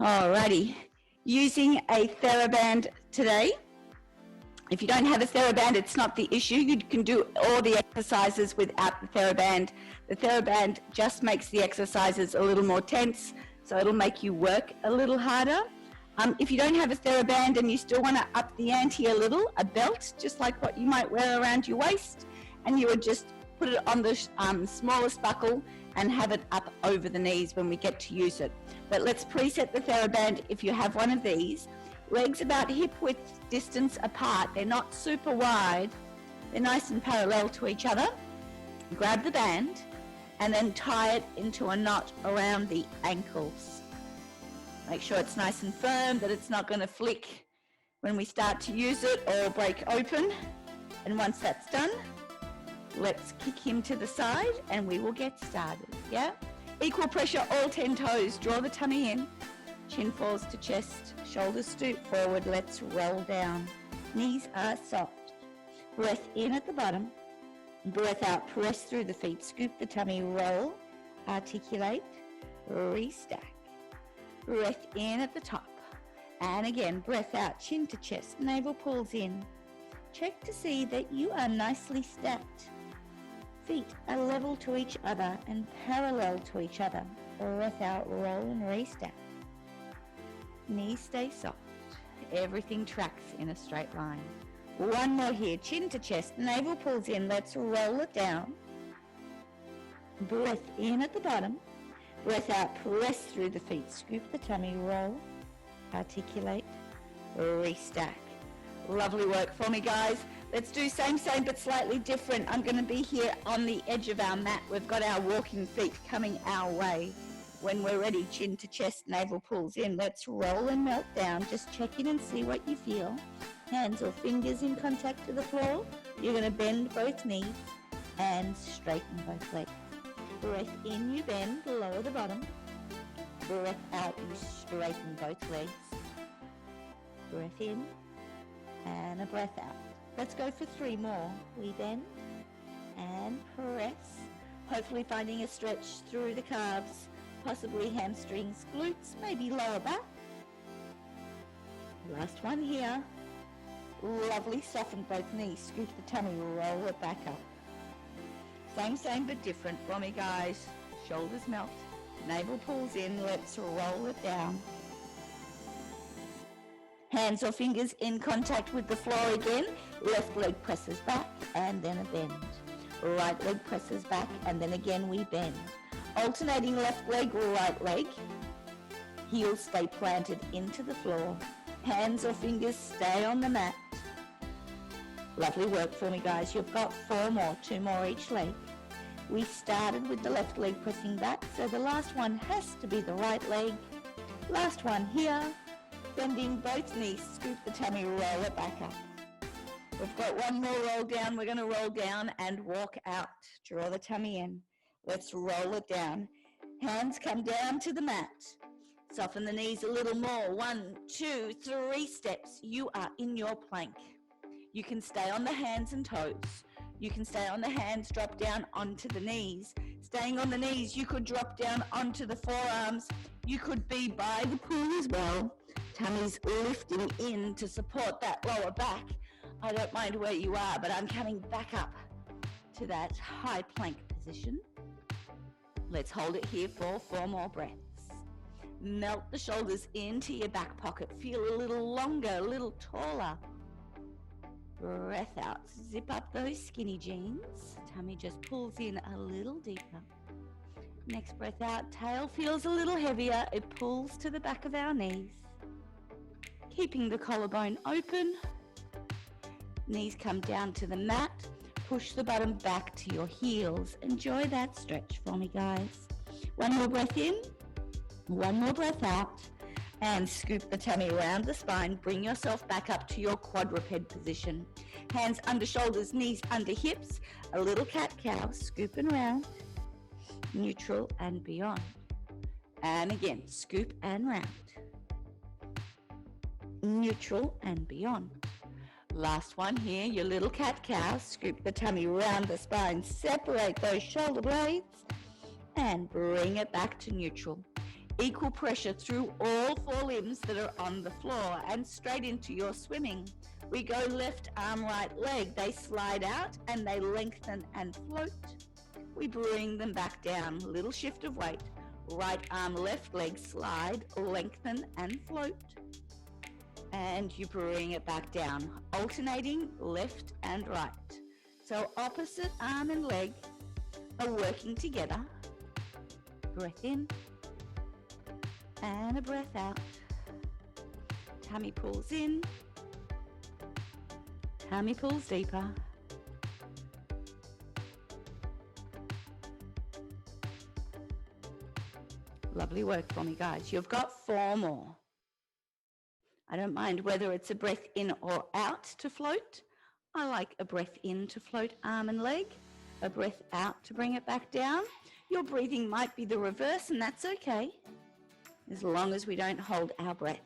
Alrighty, using a TheraBand today. If you don't have a TheraBand, it's not the issue. You can do all the exercises without the TheraBand. The TheraBand just makes the exercises a little more tense, so it'll make you work a little harder. If you don't have a TheraBand and you still want to up the ante a little, a belt, just like what you might wear around your waist, and you would just put it on the smallest buckle and have it up over the knees when we get to use it. But let's preset the TheraBand if you have one of these. Legs about hip width distance apart. They're not super wide. They're nice and parallel to each other. Grab the band and then tie it into a knot around the ankles. Make sure it's nice and firm, that it's not going to flick when we start to use it or break open. And once that's done, let's kick him to the side and we will get started, yeah? Equal pressure, all 10 toes. Draw the tummy in. Chin falls to chest. Shoulders stoop forward. Let's roll down. Knees are soft. Breath in at the bottom. Breath out. Press through the feet. Scoop the tummy. Roll. Articulate. Restack. Breath in at the top. And again, breath out. Chin to chest. Navel pulls in. Check to see that you are nicely stacked. Feet are level to each other and parallel to each other. Breath out, roll and restack. Knees stay soft. Everything tracks in a straight line. One more here, chin to chest, navel pulls in. Let's roll it down. Breath in at the bottom. Breath out, press through the feet. Scoop the tummy, roll, articulate, restack. Lovely work for me, guys. Let's do same but slightly different. I'm going to be here on the edge of our mat. We've got our walking feet coming our way. When we're ready, chin to chest, navel pulls in. Let's roll and melt down. Just check in and see what you feel. Hands or fingers in contact to the floor. You're going to bend both knees and straighten both legs. Breath in, you bend, lower the bottom. Breath out, you straighten both legs. Breath in and a breath out. Let's go for 3 more. We bend and press, hopefully finding a stretch through the calves, possibly hamstrings, glutes, maybe lower back. Last one here. Lovely, soften both knees, scoop the tummy, roll it back up. Same but different for me, guys. Shoulders melt, navel pulls in, let's roll it down. Hands or fingers in contact with the floor again. Left leg presses back and then a bend. Right leg presses back and then again we bend. Alternating left leg, right leg. Heels stay planted into the floor. Hands or fingers stay on the mat. Lovely work for me, guys. You've got 4 more, 2 more each leg. We started with the left leg pressing back, so the last one has to be the right leg. Last one here. Bending both knees, scoop the tummy, roll it back up. We've got 1 more roll down. We're going to roll down and walk out. Draw the tummy in. Let's roll it down. Hands come down to the mat. Soften the knees a little more. 1, 2, 3 steps. You are in your plank. You can stay on the hands and toes. You can stay on the hands, drop down onto the knees. Staying on the knees, you could drop down onto the forearms. You could be by the pool as well. Tummy's lifting in to support that lower back. I don't mind where you are, but I'm coming back up to that high plank position. Let's hold it here for 4 more breaths. Melt the shoulders into your back pocket. Feel a little longer, a little taller. Breath out. Zip up those skinny jeans. Tummy just pulls in a little deeper. Next breath out. Tail feels a little heavier. It pulls to the back of our knees. Keeping the collarbone open. Knees come down to the mat. Push the bottom back to your heels. Enjoy that stretch for me, guys. 1 more breath in. 1 more breath out. And scoop the tummy around the spine. Bring yourself back up to your quadruped position. Hands under shoulders, knees under hips. A little cat-cow. Scoop and round. Neutral and beyond. And again, scoop and round. Neutral and beyond. Last one here, your little cat-cow. Scoop the tummy around the spine. Separate those shoulder blades and bring it back to neutral. Equal pressure through all 4 limbs that are on the floor and straight into your swimming. We go left arm, right leg. They slide out and they lengthen and float. We bring them back down. Little shift of weight. Right arm, left leg, slide, lengthen and float. And you bring it back down, alternating left and right. So opposite arm and leg are working together. Breath in and a breath out. Tummy pulls in, tummy pulls deeper. Lovely work for me, guys. You've got 4 more. I don't mind whether it's a breath in or out to float. I like a breath in to float arm and leg, a breath out to bring it back down. Your breathing might be the reverse, and that's okay, as long as we don't hold our breath.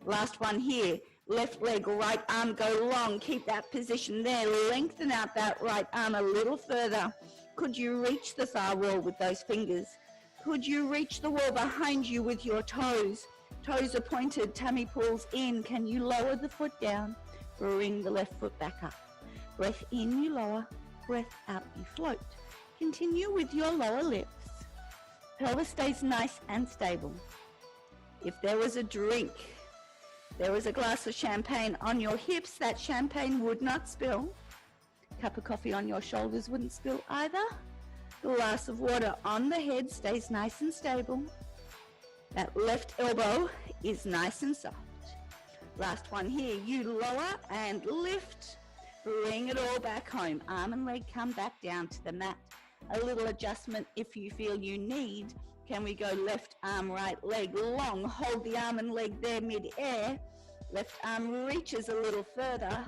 Last one here. Left leg, right arm, go long. Keep that position there. Lengthen out that right arm a little further. Could you reach the far wall with those fingers? Could you reach the wall behind you with your toes? Toes are pointed, tummy pulls in. Can you lower the foot down? Bring the left foot back up. Breath in, you lower. Breath out, you float. Continue with your lower lifts. Pelvis stays nice and stable. If there was a drink, there was a glass of champagne on your hips, that champagne would not spill. Cup of coffee on your shoulders wouldn't spill either. Glass of water on the head stays nice and stable. That left elbow is nice and soft. Last one here, you lower and lift. Bring it all back home. Arm and leg come back down to the mat. A little adjustment if you feel you need. Can we go left arm, right leg long? Hold the arm and leg there mid-air. Left arm reaches a little further.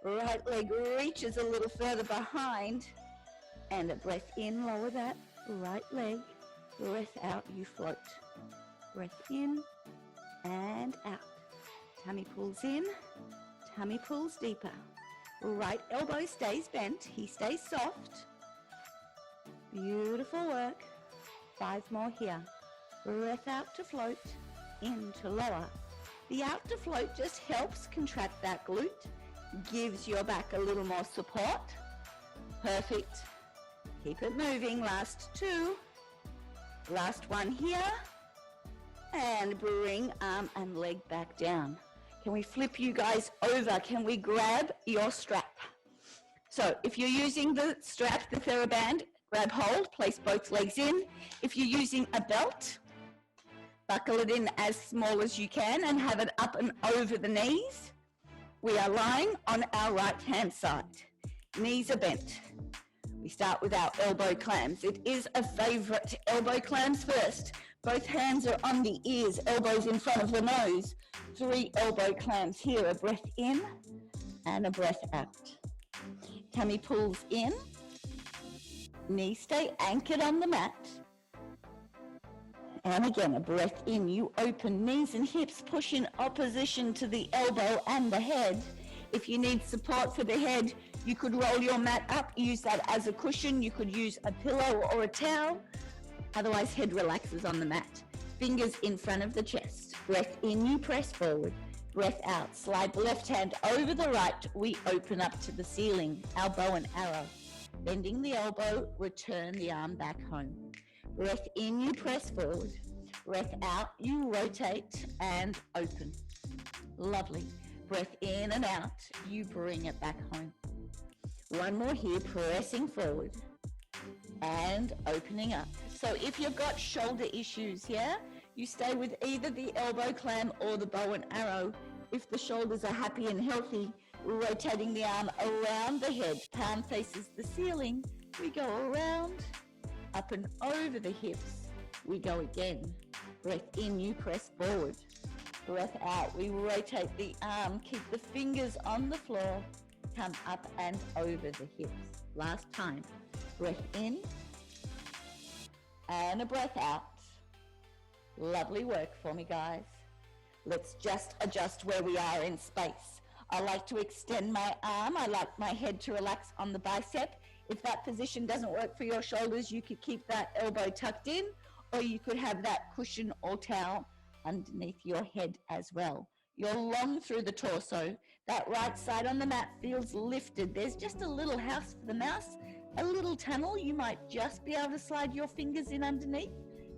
Right leg reaches a little further behind. And a breath in, lower that right leg. Breath out, you float. Breath in and out. Tummy pulls in, tummy pulls deeper. Right elbow stays bent, he stays soft. Beautiful work. 5 more here. Breath out to float, in to lower. The out to float just helps contract that glute, gives your back a little more support. Perfect. Keep it moving. Last 2. Last one here. And bring arm and leg back down. Can we flip you guys over? Can we grab your strap? So if you're using the strap, the TheraBand, grab hold, place both legs in. If you're using a belt, buckle it in as small as you can and have it up and over the knees. We are lying on our right hand side. Knees are bent. We start with our elbow clams. It is a favorite. Elbow clams first. Both hands are on the ears, elbows in front of the nose. 3 elbow clams here. A breath in and a breath out. Tummy pulls in. Knees stay anchored on the mat. And again, a breath in. You open knees and hips, push in opposition to the elbow and the head. If you need support for the head, you could roll your mat up, use that as a cushion. You could use a pillow or a towel. Otherwise, head relaxes on the mat. Fingers in front of the chest. Breath in, you press forward. Breath out, slide the left hand over the right. We open up to the ceiling, our bow and arrow. Bending the elbow, return the arm back home. Breath in, you press forward. Breath out, you rotate and open. Lovely. Breath in and out, you bring it back home. One more here, pressing forward and opening up. So if you've got shoulder issues here, you stay with either the elbow clam or the bow and arrow. If the shoulders are happy and healthy, rotating the arm around the head, palm faces the ceiling. We go around, up and over the hips. We go again. Breath in, you press forward. Breath out, we rotate the arm, keep the fingers on the floor, come up and over the hips. Last time. Breath in and a breath out. Lovely work for me, guys. Let's just adjust where we are in space. I like to extend my arm. I like my head to relax on the bicep. If that position doesn't work for your shoulders, you could keep that elbow tucked in, or you could have that cushion or towel underneath your head as well. You're long through the torso. That right side on the mat feels lifted. There's just a little house for the mouse, a little tunnel. You might just be able to slide your fingers in underneath.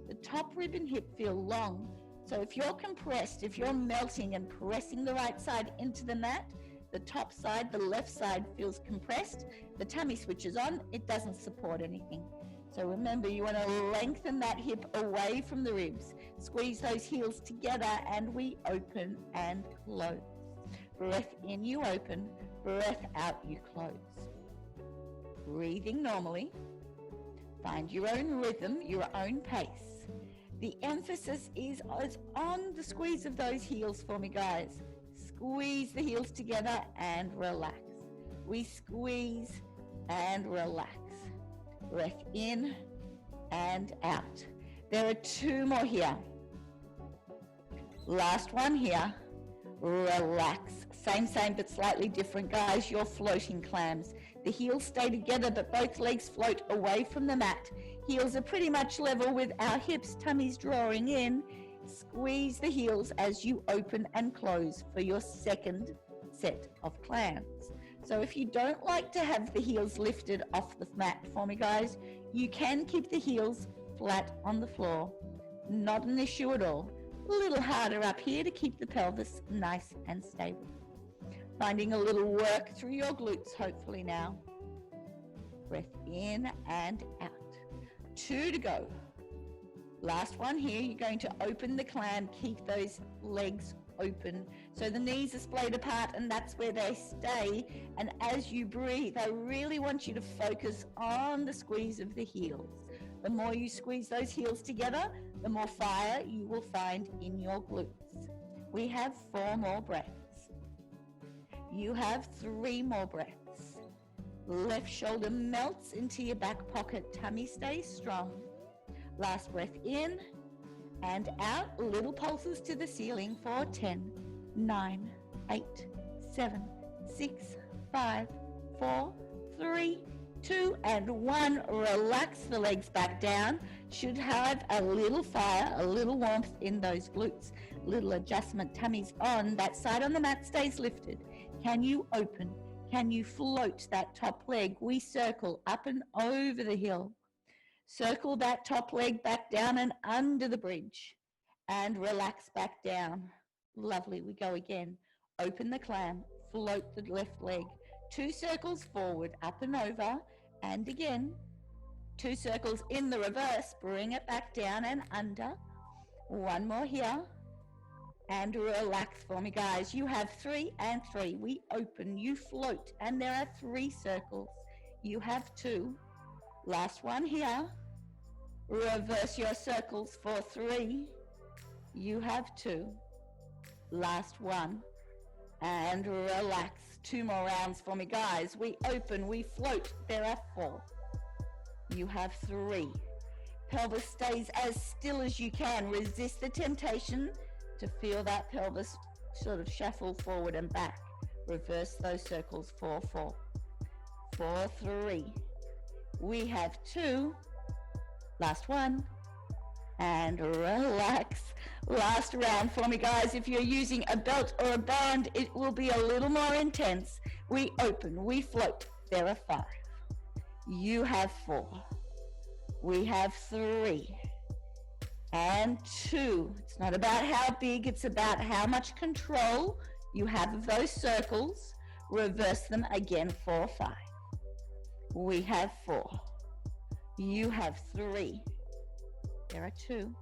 The top rib and hip feel long. So if you're compressed, if you're melting and pressing the right side into the mat, the top side, the left side feels compressed. The tummy switches on. It doesn't support anything. So remember, you want to lengthen that hip away from the ribs. Squeeze those heels together and we open and close. Breath in, you open. Breath out, you close. Breathing normally. Find your own rhythm, your own pace. The emphasis is on the squeeze of those heels for me, guys. Squeeze the heels together and relax. We squeeze and relax. Breath in and out. There are 2 more here. Last one here. Relax. Same, but slightly different, guys. You're floating clams. The heels stay together, but both legs float away from the mat. Heels are pretty much level with our hips, tummies drawing in. Squeeze the heels as you open and close for your second set of clams. So if you don't like to have the heels lifted off the mat for me, guys, you can keep the heels flat on the floor. Not an issue at all. A little harder up here to keep the pelvis nice and stable. Finding a little work through your glutes, hopefully now. Breath in and out. 2 to go. Last one here. You're going to open the clam. Keep those legs open. So the knees are splayed apart and that's where they stay. And as you breathe, I really want you to focus on the squeeze of the heels. The more you squeeze those heels together, the more fire you will find in your glutes. We have 4 more breaths. You have 3 more breaths. Left shoulder melts into your back pocket. Tummy stays strong. Last breath in and out. Little pulses to the ceiling for 10, 9, 8, 7, 6, 5, 4, 3, 2, and 1. Relax the legs back down. Should have a little fire, a little warmth in those glutes. Little adjustment. Tummy's on. That side on the mat stays lifted. Can you open? Can you float that top leg? We circle up and over the hill. Circle that top leg back down and under the bridge. And relax back down. Lovely. We go again. Open the clam. Float the left leg. 2 circles forward, up and over. And again. 2 circles in the reverse. Bring it back down and under. 1 more here. And relax for me, guys. You have 3 and 3. We open. You float. And there are 3 circles. You have 2. Last one here. Reverse your circles for 3. You have 2. Last one. And relax. 2 more rounds for me, guys. We open. We float. There are 4. You have 3. Pelvis stays as still as you can. Resist the temptation to feel that pelvis sort of shuffle forward and back. Reverse those circles for 4. For 3. We have 2. Last one. And relax. Last round for me, guys. If you're using a belt or a band, it will be a little more intense. We open. We float. There are 5. You have 4. We have 3. And 2. It's not about how big, it's about how much control you have of those circles. Reverse them again for 5. We have 4. You have 3. There are 2.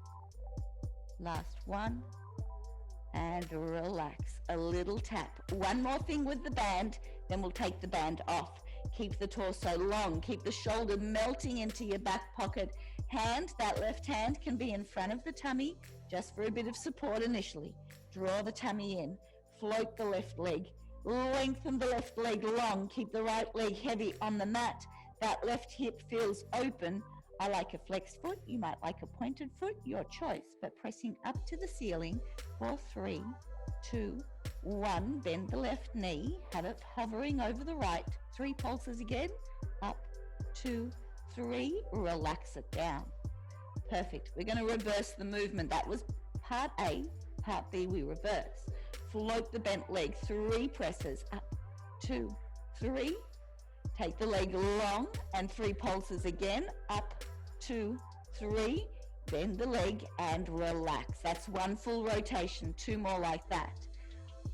Last one. And relax. A little tap. 1 more thing with the band, then we'll take the band off. Keep the torso long. Keep the shoulder melting into your back pocket. That left hand can be in front of the tummy just for a bit of support initially. Draw the tummy in. Float the left leg. Lengthen the left leg long. Keep the right leg heavy on the mat. That left hip feels open. I like a flexed foot. You might like a pointed foot. Your choice. But pressing up to the ceiling for 3, 2, 1. Bend the left knee. Have it hovering over the right. 3 pulses again. Up, 2, 3. Relax it down. Perfect. We're going to reverse the movement. That was part A. Part B, we reverse. Float the bent leg, 3 presses, up, 2, 3. Take the leg long and 3 pulses again, up, 2, 3. Bend the leg and relax. That's 1 full rotation, 2 more like that.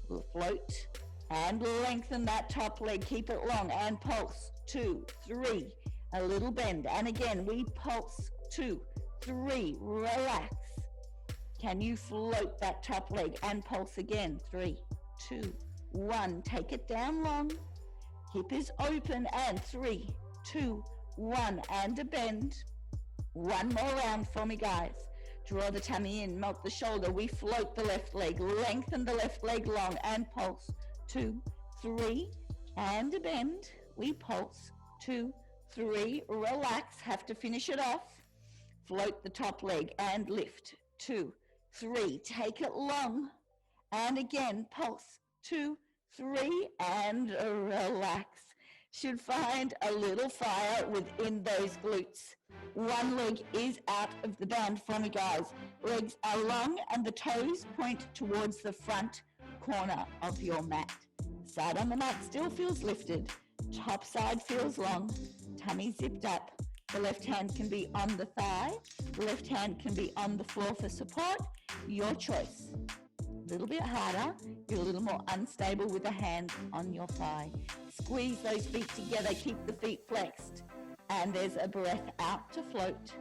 Float and lengthen that top leg. Keep it long and pulse, 2, 3. A little bend. And again, we pulse, 2, 3. Relax. Can you float that top leg and pulse again? 3, 2, 1. Take it down long. Hip is open and 3, 2, 1. And a bend. 1 more round for me, guys. Draw the tummy in, melt the shoulder. We float the left leg. Lengthen the left leg long and pulse. 2, 3. And a bend. We pulse. 2, 3. Relax. Have to finish it off. Float the top leg and lift. 2, 3. Take it long. And again, pulse. 2, 3. And relax. Should find a little fire within those glutes. 1 leg is out of the band for me, guys. Legs are long and the toes point towards the front corner of your mat. Side on the mat still feels lifted. Top side feels long. Tummy zipped up. The left hand can be on the thigh. The left hand can be on the floor for support. Your choice. A little bit harder. You're a little more unstable with the hand on your thigh. Squeeze those feet together. Keep the feet flexed. And there's a breath out to float.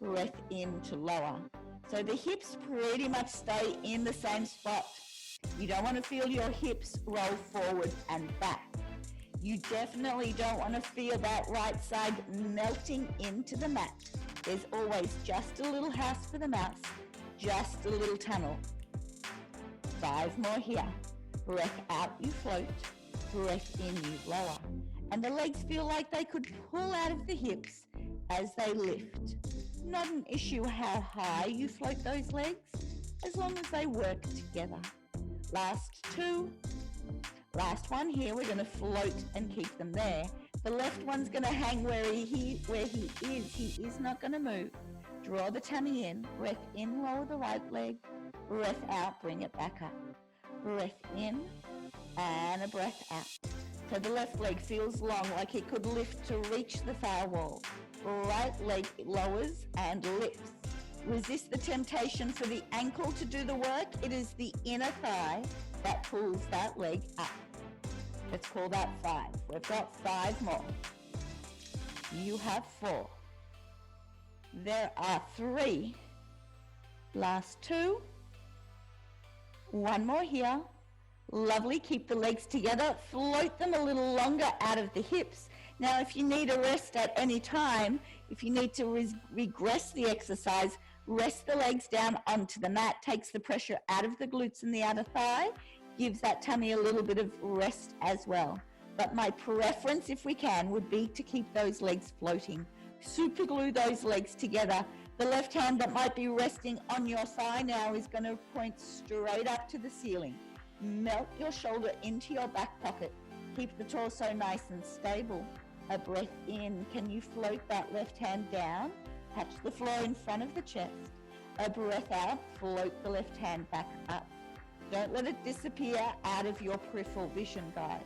Breath in to lower. So the hips pretty much stay in the same spot. You don't want to feel your hips roll forward and back. You definitely don't want to feel that right side melting into the mat. There's always just a little house for the mouse, just a little tunnel. 5 more here. Breath out, you float. Breath in, you lower. And the legs feel like they could pull out of the hips as they lift. Not an issue how high you float those legs, as long as they work together. Last 2. Last one here, we're going to float and keep them there. The left one's going to hang where he is. He is not going to move. Draw the tummy in. Breath in, lower the right leg. Breath out, bring it back up. Breath in and a breath out. So the left leg feels long, like it could lift to reach the far wall. Right leg lowers and lifts. Resist the temptation for the ankle to do the work. It is the inner thigh that pulls that leg up. Let's call that 5. We've got 5 more. You have 4. There are 3. Last 2. 1 more here. Lovely. Keep the legs together. Float them a little longer out of the hips. Now, if you need a rest at any time, if you need to regress the exercise, rest the legs down onto the mat. Takes the pressure out of the glutes and the outer thigh. Gives that tummy a little bit of rest as well. But my preference, if we can, would be to keep those legs floating. Super glue those legs together. The left hand that might be resting on your thigh now is going to point straight up to the ceiling. Melt your shoulder into your back pocket. Keep the torso nice and stable. A breath in. Can you float that left hand down? Touch the floor in front of the chest. A breath out. Float the left hand back up. Don't let it disappear out of your peripheral vision, guys.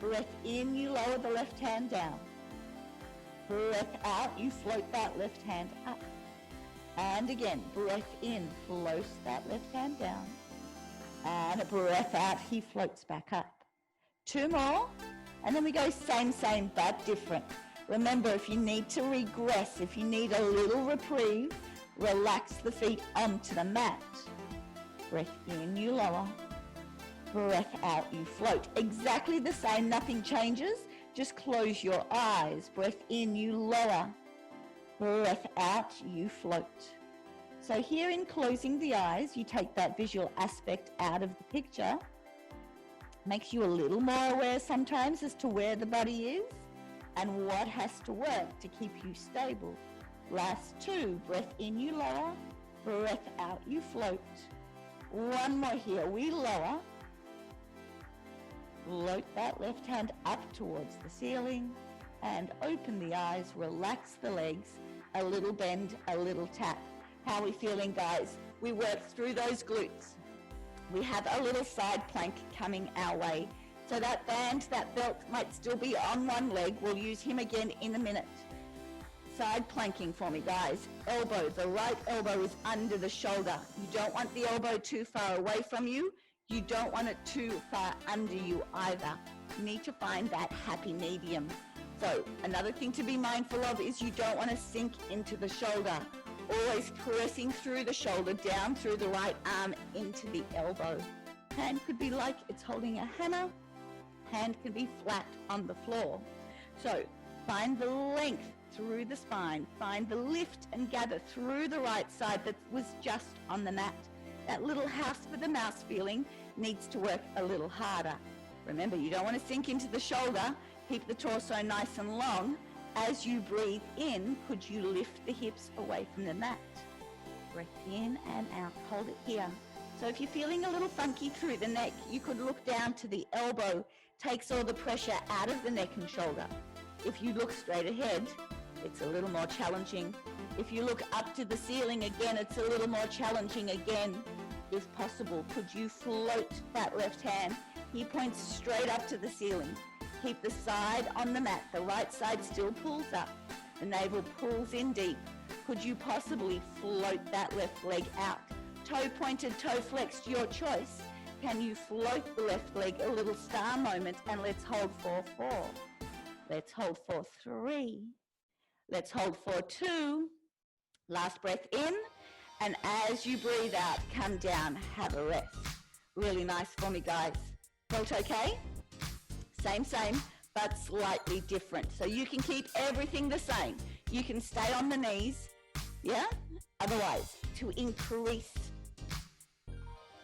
Breath in, you lower the left hand down. Breath out, you float that left hand up. And again, breath in, float that left hand down. And a breath out, he floats back up. 2 more, and then we go same, but different. Remember, if you need to regress, if you need a little reprieve, relax the feet onto the mat. Breath in, you lower. Breath out, you float. Exactly the same, nothing changes. Just close your eyes. Breath in, you lower. Breath out, you float. So here in closing the eyes, you take that visual aspect out of the picture. Makes you a little more aware sometimes as to where the body is and what has to work to keep you stable. Last 2, breath in, you lower. Breath out, you float. 1 more here, we lower. Float that left hand up towards the ceiling and open the eyes, relax the legs, a little bend, a little tap. How are we feeling, guys? We work through those glutes. We have a little side plank coming our way. So that band, that belt might still be on one leg. We'll use him again in a minute. Side planking for me, guys. Elbow, the right elbow is under the shoulder. You don't want the elbow too far away from you. You don't want it too far under you either. You need to find that happy medium. So another thing to be mindful of is you don't want to sink into the shoulder. Always pressing through the shoulder, down through the right arm into the elbow. Hand could be like it's holding a hammer. Hand can be flat on the floor. So find the length through the spine. Find the lift and gather through the right side that was just on the mat. That little house with the mouse feeling needs to work a little harder. Remember, you don't want to sink into the shoulder. Keep the torso nice and long. As you breathe in, could you lift the hips away from the mat? Breath in and out. Hold it here. So if you're feeling a little funky through the neck, you could look down to the elbow. Takes all the pressure out of the neck and shoulder. If you look straight ahead, it's a little more challenging. If you look up to the ceiling again, it's a little more challenging again. If possible, could you float that left hand? He points straight up to the ceiling. Keep the side on the mat. The right side still pulls up. The navel pulls in deep. Could you possibly float that left leg out? Toe pointed, toe flexed, your choice. Can you float the left leg a little star moment? And let's hold for 4. Let's hold for 3. Let's hold for 2. Last breath in. And as you breathe out, come down, have a rest. Really nice for me, guys. Felt okay? Same, but slightly different. So you can keep everything the same. You can stay on the knees, yeah? Otherwise, to increase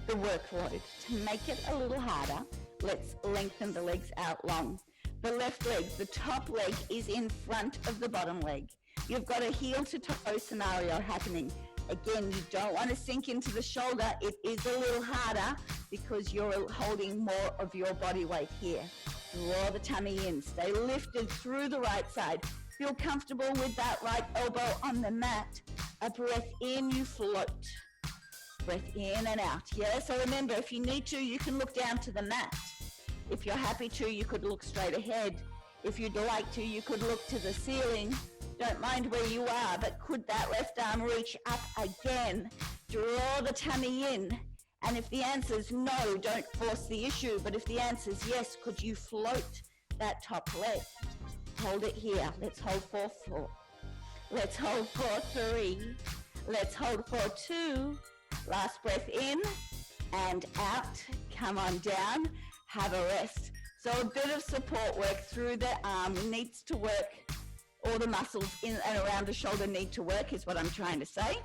the workload, to make it a little harder, let's lengthen the legs out long. The left leg, the top leg is in front of the bottom leg. You've got a heel to toe scenario happening. Again, you don't want to sink into the shoulder. It is a little harder because you're holding more of your body weight here. Draw the tummy in. Stay lifted through the right side. Feel comfortable with that right elbow on the mat. A breath in, you float. Breath in and out. Yeah, so remember, if you need to, you can look down to the mat. If you're happy to, you could look straight ahead. If you'd like to, you could look to the ceiling. Don't mind where you are, but could that left arm reach up again? Draw the tummy in. And if the answer is no, don't force the issue. But if the answer is yes, could you float that top leg? Hold it here. Let's hold for 4. Let's hold for 3. Let's hold for 2. Last breath in and out. Come on down. Have a rest. So a bit of support work through the arm needs to work. All the muscles in and around the shoulder need to work is what I'm trying to say.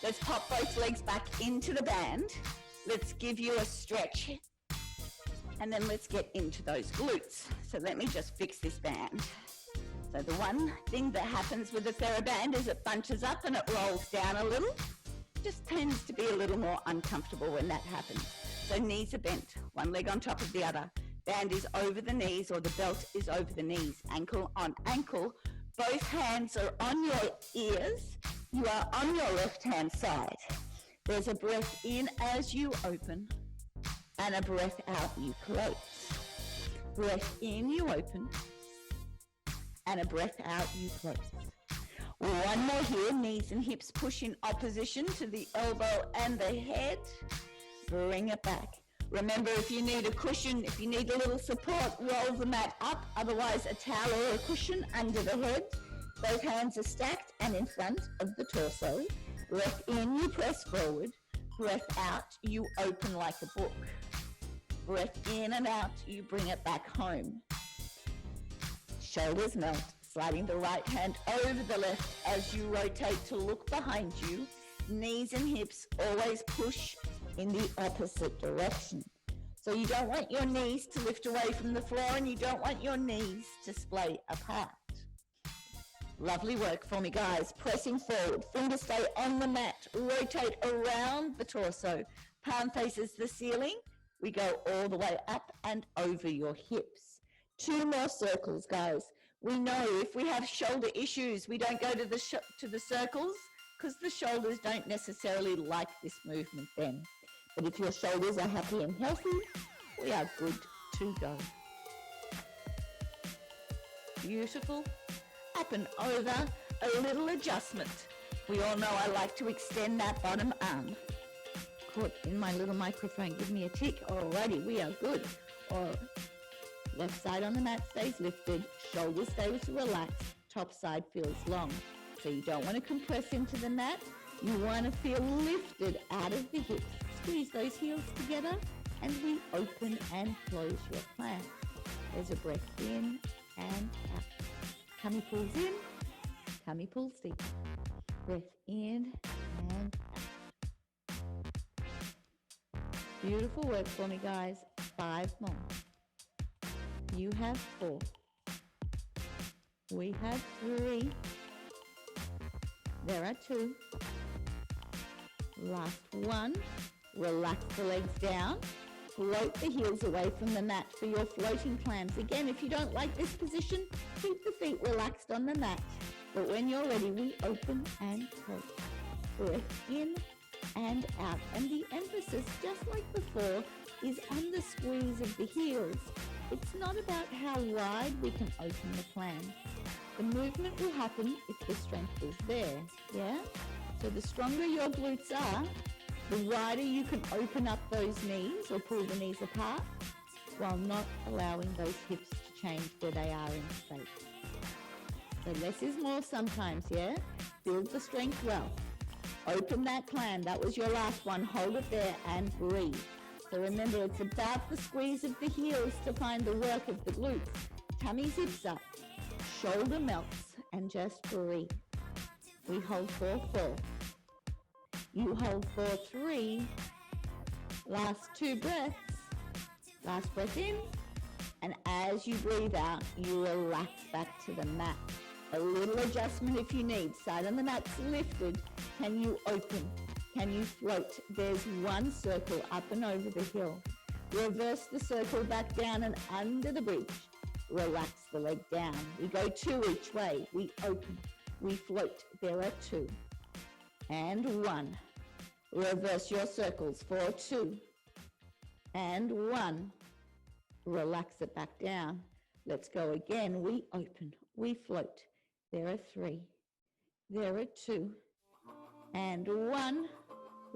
Let's pop both legs back into the band. Let's give you a stretch. And then let's get into those glutes. So let me just fix this band. So the one thing that happens with the TheraBand is it bunches up and it rolls down a little. Just tends to be a little more uncomfortable when that happens. So knees are bent, one leg on top of the other. Band is over the knees or the belt is over the knees, ankle on ankle. Both hands are on your ears. You are on your left-hand side. There's a breath in as you open and a breath out you close. Breath in, you open, and a breath out you close. One more here, knees and hips push in opposition to the elbow and the head. Bring it back. Remember, if you need a cushion, if you need a little support, roll the mat up. Otherwise, a towel or a cushion under the head. Both hands are stacked and in front of the torso. Breath in, you press forward. Breath out, you open like a book. Breath in and out, you bring it back home. Shoulders melt, sliding the right hand over the left as you rotate to look behind you. Knees and hips always push in the opposite direction. So you don't want your knees to lift away from the floor and you don't want your knees to splay apart. Lovely work for me, guys. Pressing forward, fingers stay on the mat, rotate around the torso, palm faces the ceiling. We go all the way up and over your hips. 2 more circles, guys. We know if we have shoulder issues, we don't go to the circles because the shoulders don't necessarily like this movement then. But if your shoulders are happy and healthy, we are good to go. Beautiful. Up and over, a little adjustment. We all know I like to extend that bottom arm. Caught in my little microphone, give me a tick. Alrighty, we are good. Or left side on the mat stays lifted, shoulders stays relaxed, top side feels long. So you don't want to compress into the mat. You want to feel lifted out of the hips. Squeeze those heels together and we open and close your plank. There's a breath in and out. Tummy pulls in, tummy pulls deep. Breath in and out. Beautiful work for me, guys. 5 more. You have 4. We have 3. There are 2. Last 1. Relax the legs down. Float the heels away from the mat for your floating clams. Again, if you don't like this position, keep the feet relaxed on the mat. But when you're ready, we open and close. Breath in and out. And the emphasis, just like before, is on the squeeze of the heels. It's not about how wide we can open the clam. The movement will happen if the strength is there, yeah? So the stronger your glutes are, the wider you can open up those knees or pull the knees apart while not allowing those hips to change where they are in space. So less is more sometimes, yeah? Build the strength well. Open that clam. That was your last one. Hold it there and breathe. So remember, it's about the squeeze of the heels to find the work of the glutes. Tummy zips up, shoulder melts, and just breathe. We hold for 4. You hold for 3. Last 2 breaths. Last breath in. And as you breathe out, you relax back to the mat. A little adjustment if you need. Side on the mat's lifted. Can you open? Can you float? There's 1 circle up and over the hill. Reverse the circle back down and under the bridge. Relax the leg down. We go 2 each way. We open. We float. There are 2. And 1. Reverse your circles for 2. And 1. Relax it back down. Let's go again. We open. We float. There are 3. There are 2. And 1.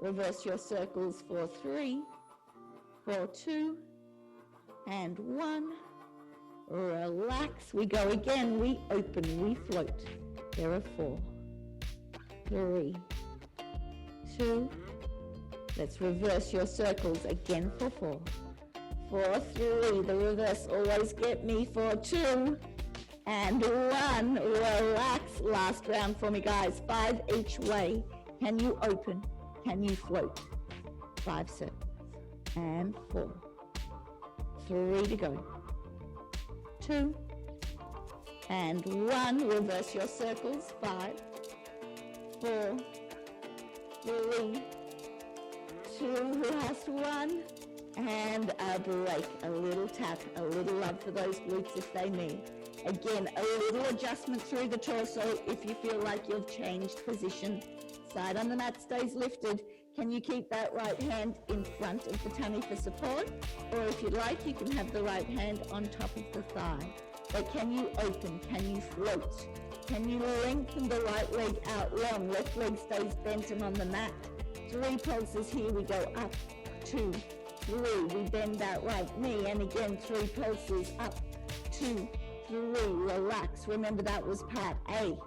Reverse your circles for 3. For 2. And 1. Relax. We go again. We open. We float. There are 4. 3. 2. Let's reverse your circles again for 4. For 3. The reverse always get me for 2. And 1. Relax. Last round for me, guys. 5 each way. Can you open? Can you float? 5 circles. And 4. 3 to go. 2. And 1. Reverse your circles. 5. 4. 3. 2. Last 1. And a break. A little tap. A little love for those glutes if they need. Again, a little adjustment through the torso if you feel like you've changed position. Side on the mat stays lifted. Can you keep that right hand in front of the tummy for support? Or if you'd like, you can have the right hand on top of the thigh. But can you open? Can you float? Can you lengthen the right leg out long? Left leg stays bent and on the mat. 3 pulses here. We go up, 2, 3. We bend that right knee. And again, 3 pulses up, 2, 3. Relax. Remember, that was part A.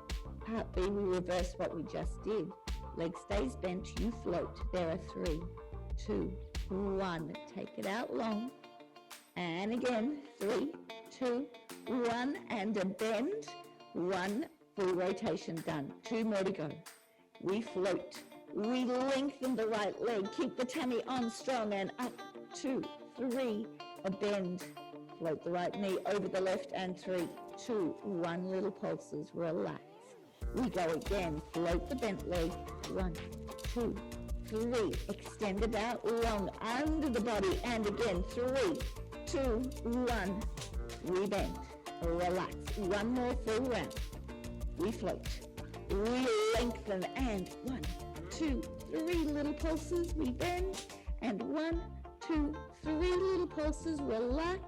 Part B, we reverse what we just did. Leg stays bent, you float. There are 3, 2, 1. Take it out long. And again, 3, 2, 1. And a bend. 1 full rotation done. 2 more to go. We float. We lengthen the right leg. Keep the tummy on strong and up. 2, 3. A bend. Float the right knee over the left and 3, 2, 1. Little pulses. Relax. We go again. Float the bent leg. 1, 2, 3. Extend it out long under the body. And again, 3, 2, 1. We bend. Relax. 1 more full round. We float. Re-lengthen, and 1, 2, 3 little pulses, we bend, and 1, 2, 3 little pulses, relax.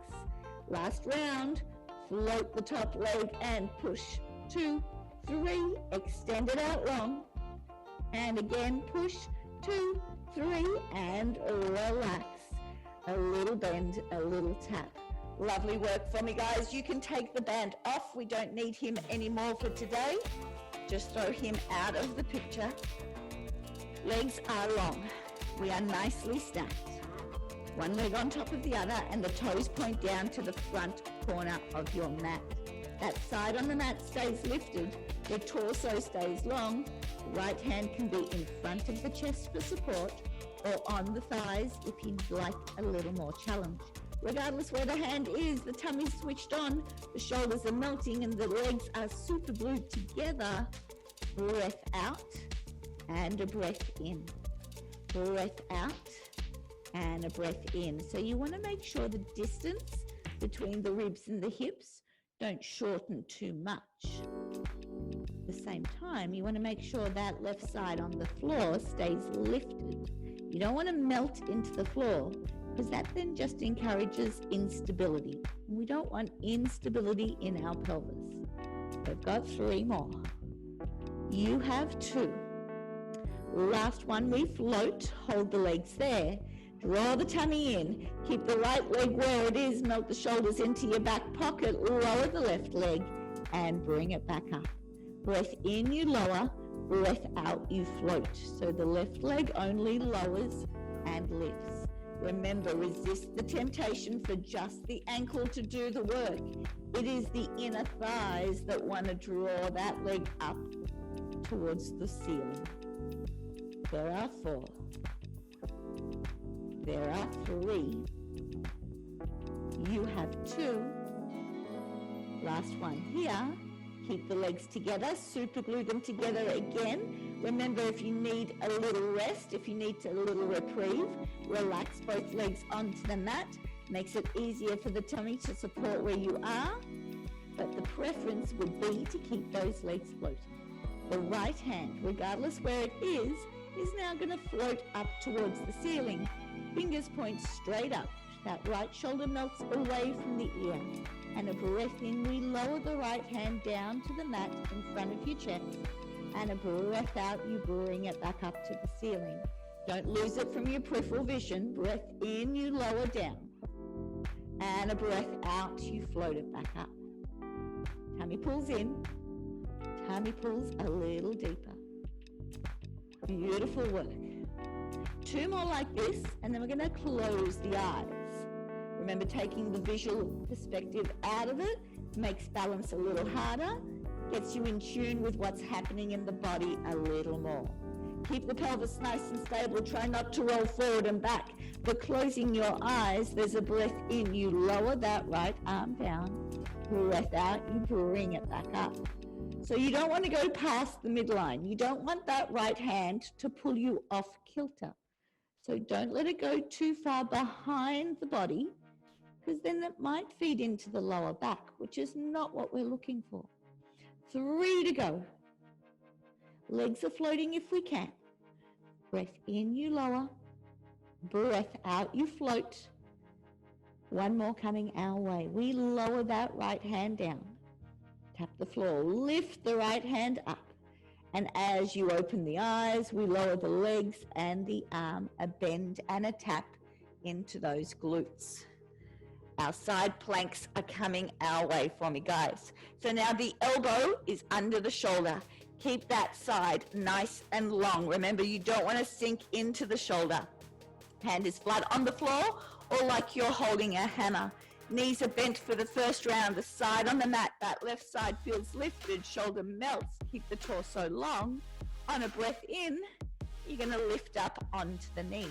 Last round, float the top leg and push, 2, 3, extend it out long, and again push, 2, 3, and relax. A little bend, a little tap. Lovely work for me, guys. You can take the band off. We don't need him anymore for today. Just throw him out of the picture. Legs are long. We are nicely stacked. One leg on top of the other, and the toes point down to the front corner of your mat. That side on the mat stays lifted. The torso stays long. Right hand can be in front of the chest for support, or on the thighs if you'd like a little more challenge. Regardless where the hand is, the tummy's switched on, the shoulders are melting, and the legs are super glued together. Breath out and a breath in. Breath out and a breath in. So you want to make sure the distance between the ribs and the hips don't shorten too much. At the same time, you want to make sure that left side on the floor stays lifted. You don't want to melt into the floor, because that then just encourages instability. We don't want instability in our pelvis. We've got 3 more. You have 2. Last one, we float, hold the legs there, draw the tummy in, keep the right leg where it is, melt the shoulders into your back pocket, lower the left leg, and bring it back up. Breath in, you lower, breath out, you float. So the left leg only lowers and lifts. Remember, resist the temptation for just the ankle to do the work. It is the inner thighs that want to draw that leg up towards the ceiling. There are 4. There are 3. You have 2. Last one here. Keep the legs together, super glue them together again. Remember, if you need a little rest, if you need a little reprieve, relax both legs onto the mat. Makes it easier for the tummy to support where you are. But the preference would be to keep those legs floating. The right hand, regardless where it is now going to float up towards the ceiling. Fingers point straight up. That right shoulder melts away from the ear. And a breath in, we lower the right hand down to the mat in front of your chest. And a breath out, you bring it back up to the ceiling. Don't lose it from your peripheral vision. Breath in, you lower down. And a breath out, you float it back up. Tummy pulls in. Tummy pulls a little deeper. Beautiful work. 2 more like this, and then we're going to close the eyes. Remember, taking the visual perspective out of it makes balance a little harder, gets you in tune with what's happening in the body a little more. Keep the pelvis nice and stable. Try not to roll forward and back. But closing your eyes, there's a breath in. You lower that right arm down. Breath out, you bring it back up. So you don't want to go past the midline. You don't want that right hand to pull you off kilter. So don't let it go too far behind the body, because then it might feed into the lower back, which is not what we're looking for. 3 to go. Legs are floating if we can. Breath in, you lower. Breath out, you float. 1 more coming our way. We lower that right hand down. Tap the floor. Lift the right hand up. And as you open the eyes, we lower the legs and the arm, a bend and a tap into those glutes. Our side planks are coming our way for me, guys. So now the elbow is under the shoulder. Keep that side nice and long. Remember, you don't want to sink into the shoulder. Hand is flat on the floor or like you're holding a hammer. Knees are bent for the first round. The side on the mat, that left side feels lifted. Shoulder melts. Keep the torso long. On a breath in, you're going to lift up onto the knees.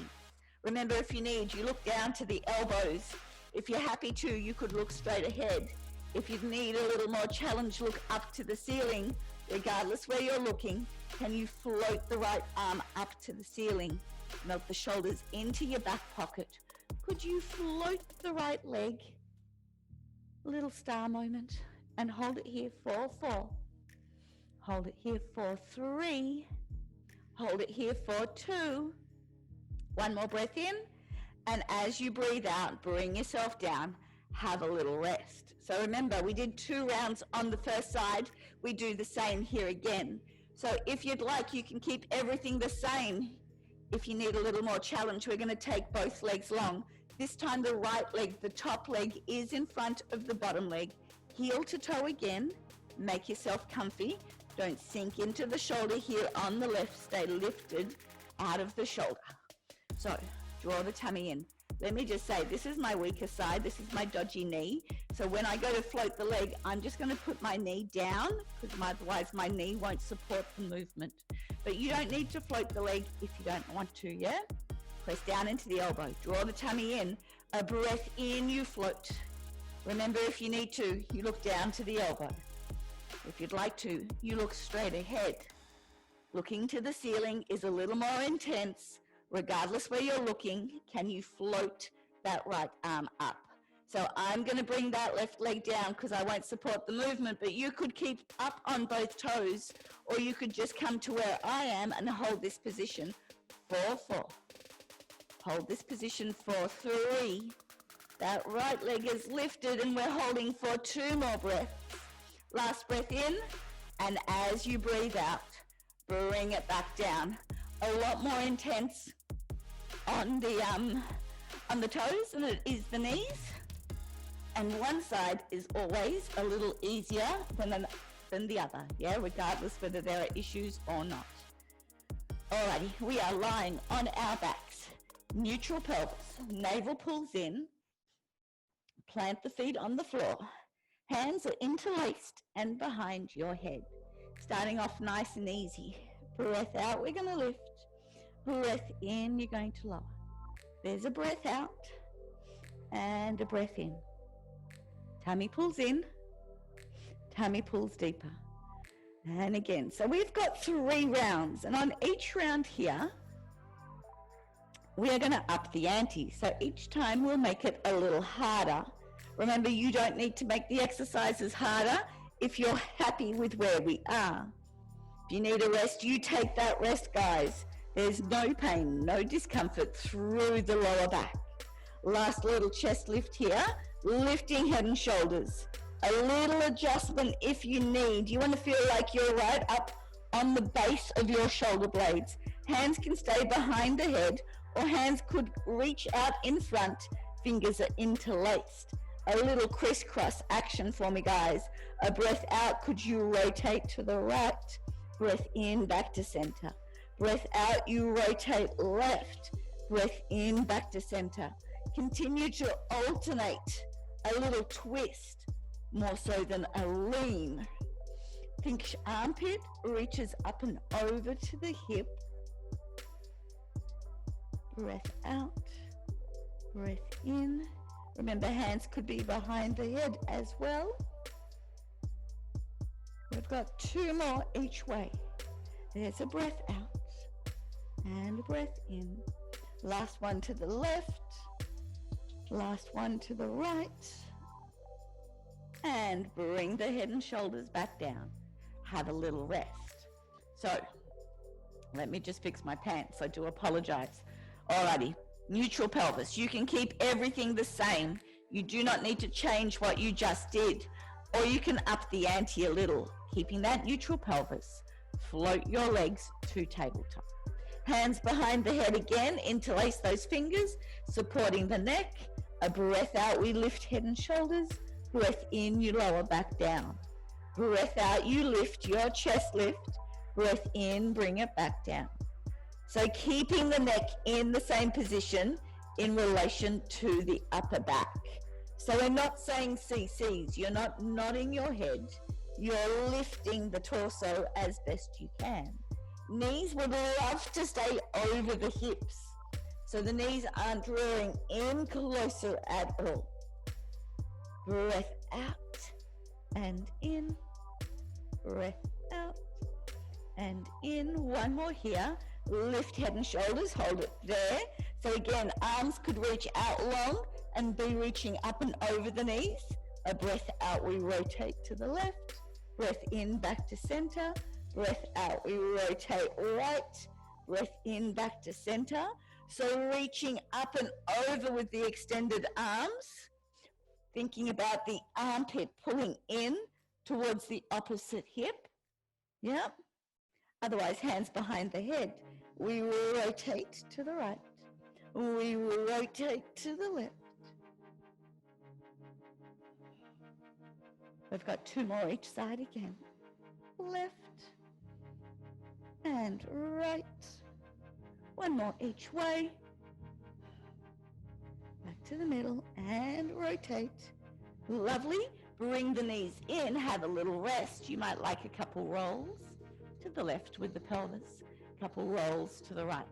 Remember, if you need, you look down to the elbows. If you're happy to, you could look straight ahead. If you need a little more challenge, look up to the ceiling. Regardless where you're looking, can you float the right arm up to the ceiling? Melt the shoulders into your back pocket. Could you float the right leg? A little star moment. And hold it here. 4, 4. Hold it here for 3. Hold it here for 2. One more breath in. And as you breathe out, bring yourself down. Have a little rest. So remember, we did 2 rounds on the first side. We do the same here again. So if you'd like, you can keep everything the same. If you need a little more challenge, we're going to take both legs long. This time the right leg, the top leg, is in front of the bottom leg. Heel to toe again. Make yourself comfy. Don't sink into the shoulder here on the left. Stay lifted out of the shoulder. So draw the tummy in. Let me just say, this is my weaker side. This is my dodgy knee. So when I go to float the leg, I'm just going to put my knee down because otherwise my knee won't support the movement. But you don't need to float the leg if you don't want to, yeah? Press down into the elbow. Draw the tummy in. A breath in, you float. Remember, if you need to, you look down to the elbow. If you'd like to, you look straight ahead. Looking to the ceiling is a little more intense. Regardless where you're looking, can you float that right arm up? So I'm going to bring that left leg down because I won't support the movement, but you could keep up on both toes, or you could just come to where I am and hold this position for 4. Hold this position for 3. That right leg is lifted and we're holding for 2 more breaths. Last breath in, and as you breathe out, bring it back down. A lot more intense on the toes than it is the knees, and one side is always a little easier than the other, yeah, regardless whether there are issues or not. Alrighty, we are lying on our backs, neutral pelvis, navel pulls in, plant the feet on the floor, hands are interlaced and behind your head, starting off nice and easy. Breath out, we're going to lift. Breath in, you're going to lower. There's a breath out and a breath in. Tummy pulls in, tummy pulls deeper. And again, so we've got 3 rounds, and on each round here, we are going to up the ante. So each time we'll make it a little harder. Remember, you don't need to make the exercises harder if you're happy with where we are. If you need a rest, you take that rest, guys. There's no pain, no discomfort through the lower back. Last little chest lift here, lifting head and shoulders. A little adjustment if you need. You want to feel like you're right up on the base of your shoulder blades. Hands can stay behind the head, or hands could reach out in front. Fingers are interlaced. A little crisscross action for me, guys. A breath out, could you rotate to the right? Breath in, back to center. Breath out, you rotate left. Breath in, back to center. Continue to alternate. A little twist, more so than a lean. Think armpit reaches up and over to the hip. Breath out. Breath in. Remember, hands could be behind the head as well. We've got 2 more each way. There's a breath out and a breath in. Last one to the left. Last one to the right. And bring the head and shoulders back down. Have a little rest. So, let me just fix my pants. I do apologize. Alrighty, neutral pelvis. You can keep everything the same. You do not need to change what you just did. Or you can up the ante a little, keeping that neutral pelvis. Float your legs to tabletop. Hands behind the head again, interlace those fingers, supporting the neck. A breath out, we lift head and shoulders. Breath in, you lower back down. Breath out, you lift your chest lift. Breath in, bring it back down. So keeping the neck in the same position in relation to the upper back. So we're not saying CCs. You're not nodding your head. You're lifting the torso as best you can. Knees would love to stay over the hips. So the knees aren't drawing in closer at all. Breath out and in. Breath out and in. One more here. Lift head and shoulders. Hold it there. So again, arms could reach out long and be reaching up and over the knees. A breath out, we rotate to the left. breath in, back to center, breath out. We rotate right, breath in, back to center. So reaching up and over with the extended arms, thinking about the armpit pulling in towards the opposite hip. Yep. Otherwise, hands behind the head. We rotate to the right. We rotate to the left. We've got 2 more each side again. Left and right. 1 more each way. Back to the middle and rotate. Lovely. Bring the knees in, have a little rest. You might like a couple rolls to the left with the pelvis, a couple rolls to the right.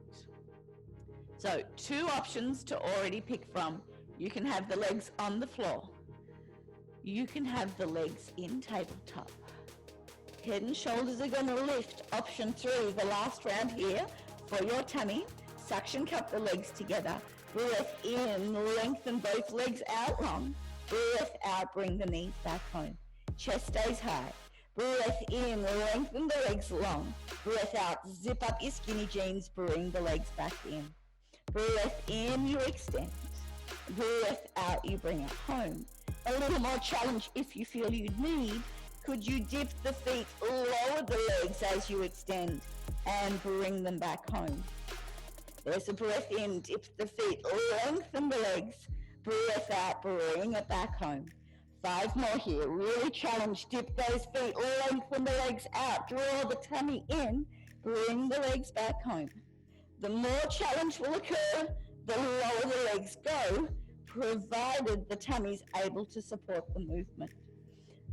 So 2 options to already pick from. You can have the legs on the floor. You can have the legs in tabletop. Head and shoulders are going to lift. Option 3, the last round here for your tummy. Suction cup the legs together. Breath in, lengthen both legs out long. Breath out, bring the knees back home. Chest stays high. Breath in, lengthen the legs long. Breath out, zip up your skinny jeans, bring the legs back in. Breath in, you extend. Breath out, you bring it home. A little more challenge if you feel you need. Could you dip the feet, lower the legs as you extend, and bring them back home? There's a breath in, dip the feet, lengthen the legs. Breath out, bring it back home. 5 more here. Really challenge, dip those feet, lengthen the legs out, draw the tummy in, bring the legs back home. The more challenge will occur, the lower the legs go, provided the tummy's able to support the movement.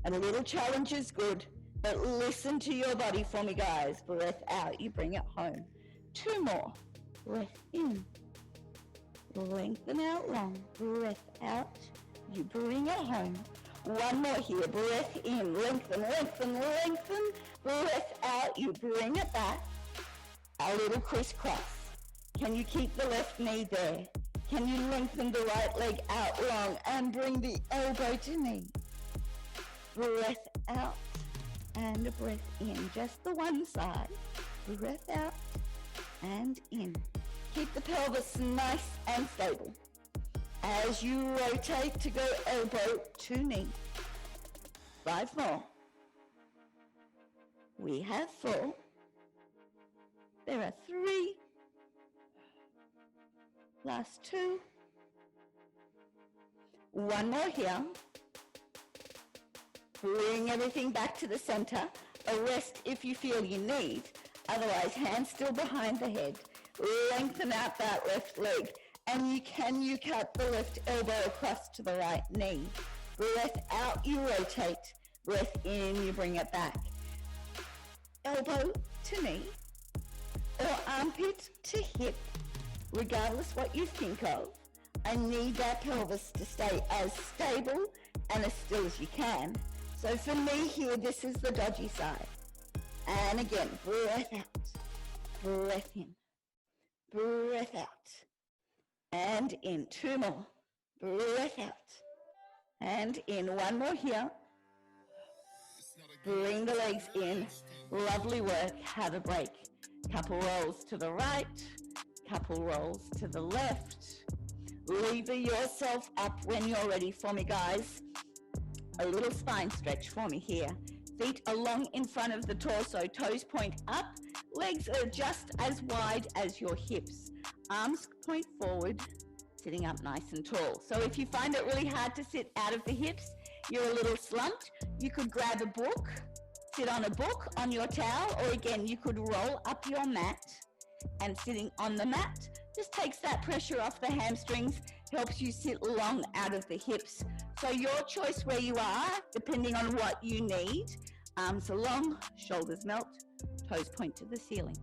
And a little challenge is good, but listen to your body for me, guys. Breath out, you bring it home. 2 more. Breath in. Lengthen out long. Breath out, you bring it home. 1 more here. Breath in. Lengthen, lengthen, lengthen. Breath out, you bring it back. A little crisscross. Can you keep the left knee there? Can you lengthen the right leg out long and bring the elbow to knee? Breath out and a breath in. Just the one side. Breath out and in. Keep the pelvis nice and stable. As you rotate to go elbow to knee. 5 more. We have 4. There are 3. Last 2. 1 more here. Bring everything back to the center. A rest if you feel you need. Otherwise, hands still behind the head. Lengthen out that left leg. And you cut the left elbow across to the right knee. Breath out, you rotate. Breath in, you bring it back. Elbow to knee. Or armpit to hip. Regardless what you think of, I need that pelvis to stay as stable and as still as you can. So for me here, this is the dodgy side. And again, breath out, breath in, breath out, and in. 2 more. Breath out, and in. 1 more here. Bring the legs in. Lovely work. Have a break. Couple rolls to the right. Couple rolls to the left. Lever yourself up when you're ready for me, guys. A little spine stretch for me here. Feet along in front of the torso, toes point up. Legs are just as wide as your hips. Arms point forward, sitting up nice and tall. So if you find it really hard to sit out of the hips, you're a little slumped, you could grab a book, sit on a book on your towel, or again, you could roll up your mat. And sitting on the mat just takes that pressure off the hamstrings, helps you sit long out of the hips. So your choice where you are, depending on what you need. Arms are long, shoulders melt, toes point to the ceiling.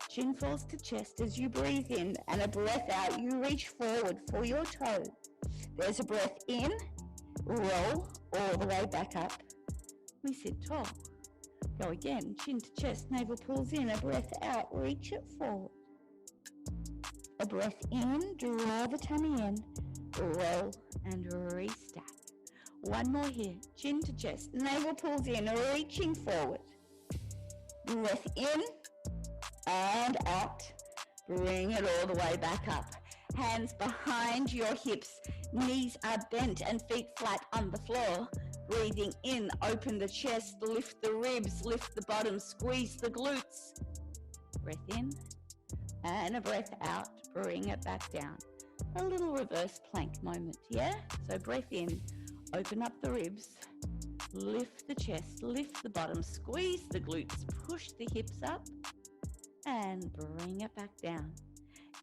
Chin falls to chest as you breathe in, and a breath out, you reach forward for your toe. There's a breath in, roll all the way back up. We sit tall. Go again, chin to chest, navel pulls in, a breath out, reach it forward. A breath in, draw the tummy in, roll and restack. One more here, chin to chest, navel pulls in, reaching forward. Breath in and out. Bring it all the way back up. Hands behind your hips, knees are bent and feet flat on the floor. Breathing in, open the chest, lift the ribs, lift the bottom, squeeze the glutes. Breath in and a breath out, bring it back down. A little reverse plank moment, yeah? So breath in, open up the ribs, lift the chest, lift the bottom, squeeze the glutes, push the hips up, and bring it back down.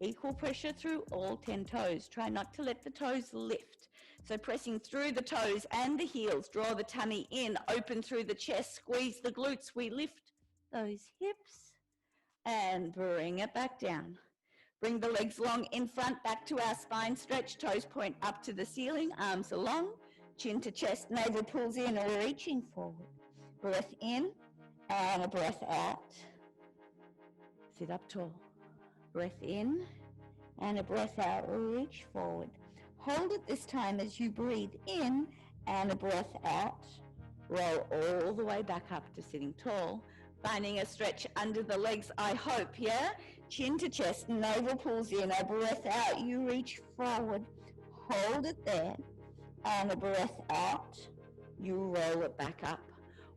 Equal pressure through all 10 toes. Try not to let the toes lift. So pressing through the toes and the heels, draw the tummy in, open through the chest, squeeze the glutes. We lift those hips and bring it back down. Bring the legs long in front, back to our spine stretch, toes point up to the ceiling, arms along, chin to chest, navel pulls in, reaching forward. Breath in and a breath out. Sit up tall. Breath in and a breath out, reach forward. Hold it this time as you breathe in and a breath out. Roll all the way back up to sitting tall. Finding a stretch under the legs, I hope, yeah? Chin to chest, navel pulls in, a breath out, you reach forward. Hold it there and a breath out, you roll it back up.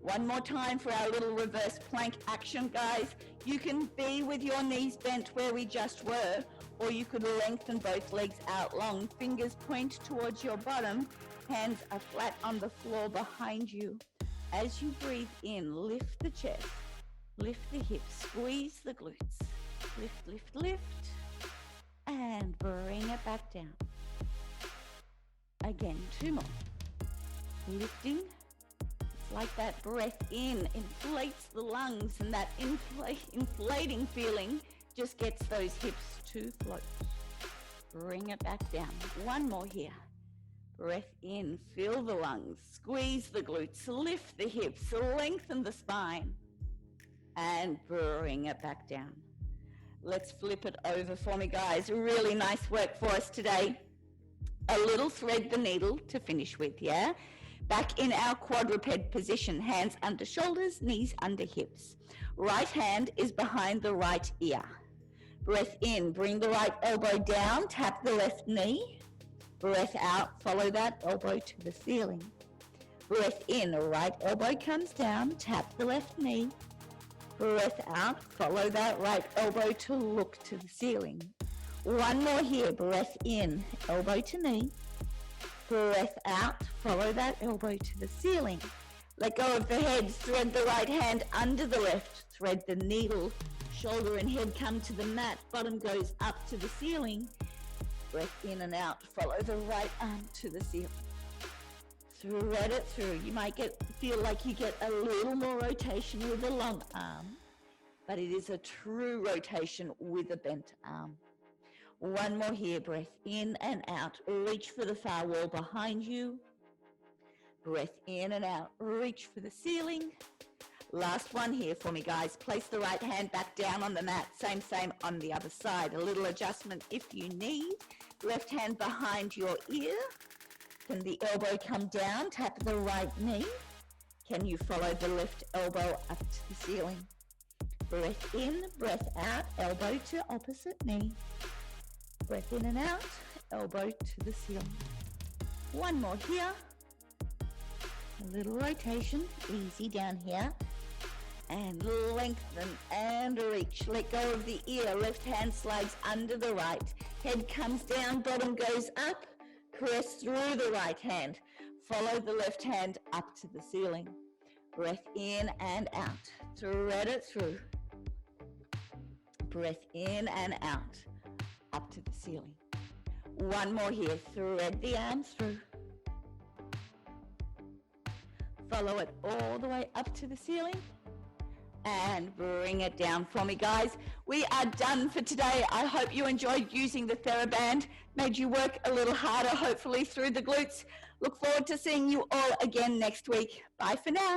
One more time for our little reverse plank action, guys. You can be with your knees bent where we just were, or you could lengthen both legs out long. Fingers point towards your bottom. Hands are flat on the floor behind you. As you breathe in, lift the chest, lift the hips, squeeze the glutes. Lift, lift, lift, and bring it back down. Again, 2 more. Lifting. Like that breath in inflates the lungs, and that inflating feeling just gets those hips to float. Bring it back down. One more here. Breath in, fill the lungs, squeeze the glutes, lift the hips, lengthen the spine, and bring it back down. Let's flip it over for me, guys. Really nice work for us today. A little thread the needle to finish with, yeah? Back in our quadruped position, hands under shoulders, knees under hips. Right hand is behind the right ear. Breath in, bring the right elbow down, tap the left knee. Breath out, follow that elbow to the ceiling. Breath in, right elbow comes down, tap the left knee. Breath out, follow that right elbow to look to the ceiling. One more here, breath in, elbow to knee. Breath out, follow that elbow to the ceiling. Let go of the head, thread the right hand under the left, thread the needle, shoulder and head come to the mat, bottom goes up to the ceiling. Breath in and out, follow the right arm to the ceiling. Thread it through. You might feel like you get a little more rotation with a long arm, but it is a true rotation with a bent arm. One more here, breath in and out. Reach for the far wall behind you. Breath in and out. Reach for the ceiling. Last one here for me, guys. Place the right hand back down on the mat. Same on the other side. A little adjustment if you need. Left hand behind your ear. Can the elbow come down? Tap the right knee. Can you follow the left elbow up to the ceiling? Breath in, breath out, elbow to opposite knee. Breath in and out, elbow to the ceiling. One more here. A little rotation, easy down here. And lengthen and reach. Let go of the ear. Left hand slides under the right. Head comes down, bottom goes up. Press through the right hand. Follow the left hand up to the ceiling. Breath in and out. Thread it through. Breath in and out. Up to the ceiling. One more here. Thread the arms through. Follow it all the way up to the ceiling. And bring it down for me, guys. We are done for today. I hope you enjoyed using the TheraBand. Made you work a little harder, hopefully, through the glutes. Look forward to seeing you all again next week. Bye for now.